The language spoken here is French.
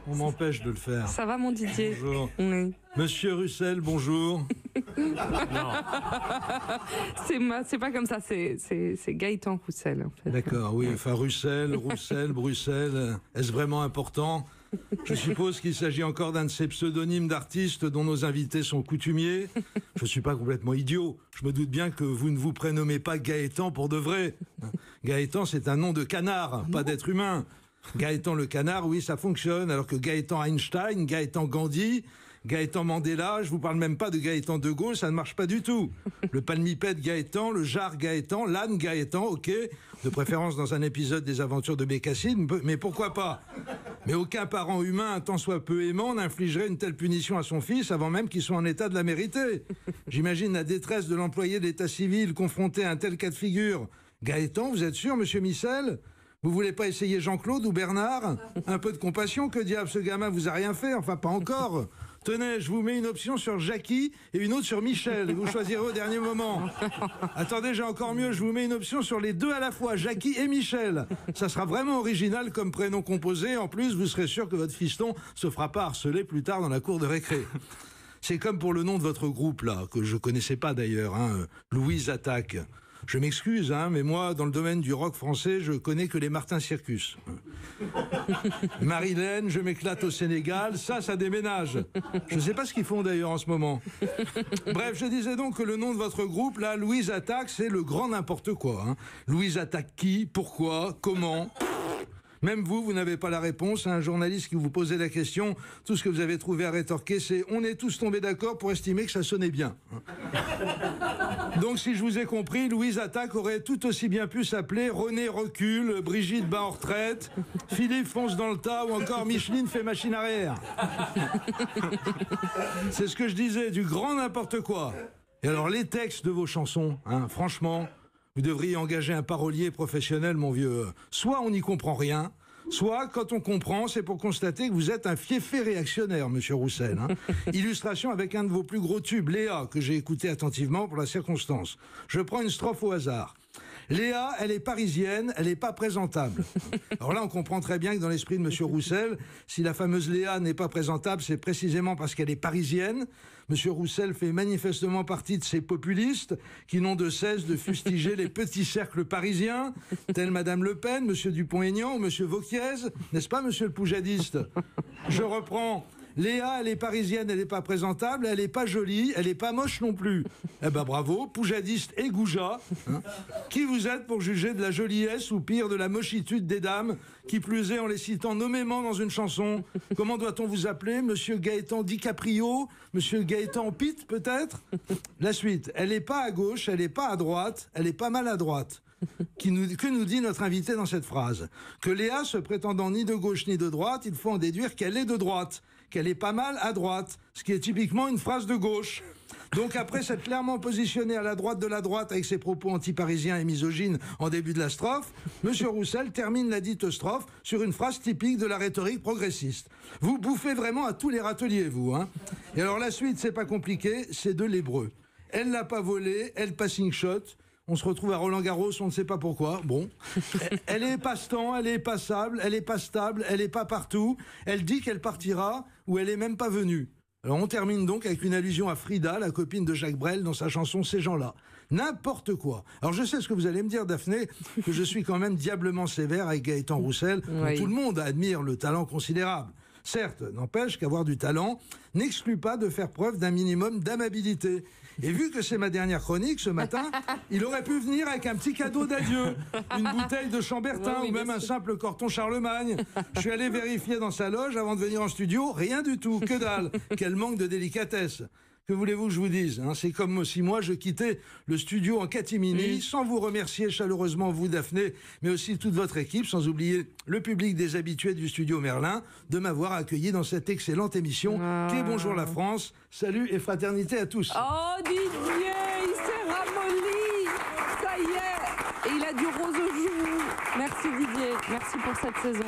On m'empêche de le faire. Ça va, mon Didier? Bonjour. Oui. Monsieur Russell, bonjour. Non. C'est pas comme ça, c'est Gaëtan Roussel, en fait. D'accord, oui, enfin Russell, Bruxelles, est-ce vraiment important? Je suppose qu'il s'agit encore d'un de ces pseudonymes d'artistes dont nos invités sont coutumiers. Je ne suis pas complètement idiot. Je me doute bien que vous ne vous prénommez pas Gaëtan pour de vrai. Gaëtan, c'est un nom de canard, pas d'être humain. Gaëtan le canard, oui, ça fonctionne, alors que Gaëtan Einstein, Gaëtan Gandhi, Gaëtan Mandela, je vous parle même pas de Gaëtan de Gaulle, ça ne marche pas du tout. Le palmipède Gaëtan, le jarre Gaëtan, l'âne Gaëtan, ok, de préférence dans un épisode des aventures de Bécassine, mais pourquoi pas? Mais aucun parent humain, un tant soit peu aimant, n'infligerait une telle punition à son fils avant même qu'il soit en état de la mériter. J'imagine la détresse de l'employé de l'état civil confronté à un tel cas de figure. Gaëtan, vous êtes sûr, monsieur Michel? Vous voulez pas essayer Jean-Claude ou Bernard? Un peu de compassion, que diable, ce gamin vous a rien fait, enfin pas encore. Tenez, je vous mets une option sur Jackie et une autre sur Michel, et vous choisirez au dernier moment. Attendez, j'ai encore mieux, je vous mets une option sur les deux à la fois, Jackie et Michel. Ça sera vraiment original comme prénom composé, en plus vous serez sûr que votre fiston se fera pas harceler plus tard dans la cour de récré. C'est comme pour le nom de votre groupe, là, que je connaissais pas d'ailleurs, hein, Louise Attaque. Je m'excuse, hein, mais moi, dans le domaine du rock français, je connais que les Martin Circus. Marilène, je m'éclate au Sénégal, ça déménage. Je ne sais pas ce qu'ils font d'ailleurs en ce moment. Bref, je disais donc que le nom de votre groupe, là, Louise Attaque, c'est le grand n'importe quoi. Hein. Louise attaque qui? Pourquoi? Comment? Même vous n'avez pas la réponse à un journaliste qui vous posait la question. Tout ce que vous avez trouvé à rétorquer, c'est « on est tous tombés d'accord pour estimer que ça sonnait bien ». Donc, si je vous ai compris, Louise Attaque aurait tout aussi bien pu s'appeler René Recule, Brigitte bat en retraite, Philippe fonce dans le tas ou encore Micheline fait machine arrière. C'est ce que je disais, du grand n'importe quoi. Et alors, les textes de vos chansons, hein, franchement... Vous devriez engager un parolier professionnel, mon vieux. Soit on n'y comprend rien, soit, quand on comprend, c'est pour constater que vous êtes un fiefé réactionnaire, monsieur Roussel. Hein. Illustration avec un de vos plus gros tubes, Léa, que j'ai écouté attentivement pour la circonstance. Je prends une strophe au hasard. Léa, elle est parisienne, elle n'est pas présentable. Alors là, on comprend très bien que dans l'esprit de monsieur Roussel, si la fameuse Léa n'est pas présentable, c'est précisément parce qu'elle est parisienne. Monsieur Roussel fait manifestement partie de ces populistes qui n'ont de cesse de fustiger les petits cercles parisiens, tels madame Le Pen, monsieur Dupont-Aignan ou monsieur Vauquiez, n'est-ce pas, monsieur le poujadiste? Je reprends. Léa, elle est parisienne, elle n'est pas présentable, elle n'est pas jolie, elle n'est pas moche non plus. Eh ben bravo, poujadiste et goujat. Hein. Qui vous êtes pour juger de la joliesse ou pire de la mochitude des dames, qui plus est en les citant nommément dans une chanson? Comment doit-on vous appeler? Monsieur Gaëtan DiCaprio? Monsieur Gaëtan Pitt, peut-être? La suite. Elle n'est pas à gauche, elle n'est pas à droite, elle est pas mal à droite. Que nous dit notre invité dans cette phrase? Que Léa, se prétendant ni de gauche ni de droite, il faut en déduire qu'elle est de droite, qu'elle est pas mal à droite, ce qui est typiquement une phrase de gauche. Donc après s'être clairement positionné à la droite de la droite avec ses propos anti-parisiens et misogynes en début de la strophe, monsieur Roussel termine la dite strophe sur une phrase typique de la rhétorique progressiste. Vous bouffez vraiment à tous les râteliers, vous, hein. Et alors la suite, c'est pas compliqué, c'est de l'hébreu. Elle l'a pas volé, elle passing shot. On se retrouve à Roland-Garros, on ne sait pas pourquoi. Bon, elle est passe-temps, elle est passable, elle est pas stable, elle est pas partout. Elle dit qu'elle partira ou elle est même pas venue. Alors on termine donc avec une allusion à Frida, la copine de Jacques Brel, dans sa chanson Ces gens-là. N'importe quoi. Alors je sais ce que vous allez me dire, Daphné, que je suis quand même diablement sévère avec Gaëtan Roussel, dont tout le monde admire le talent considérable. Certes, n'empêche qu'avoir du talent n'exclut pas de faire preuve d'un minimum d'amabilité. Et vu que c'est ma dernière chronique ce matin, il aurait pu venir avec un petit cadeau d'adieu, une bouteille de Chambertin ou même un simple corton Charlemagne. Je suis allé vérifier dans sa loge avant de venir en studio, rien du tout, que dalle. Quel manque de délicatesse. Que voulez-vous que je vous dise, hein? C'est comme si moi je quittais le studio en catimini, sans vous remercier chaleureusement, vous Daphné, mais aussi toute votre équipe, sans oublier le public des habitués du studio Merlin, de m'avoir accueilli dans cette excellente émission qu'est Bonjour la France. Salut et fraternité à tous. Oh Didier, il s'est ramolli, ça y est, et il a du rose aux joues. Merci Didier, merci pour cette saison.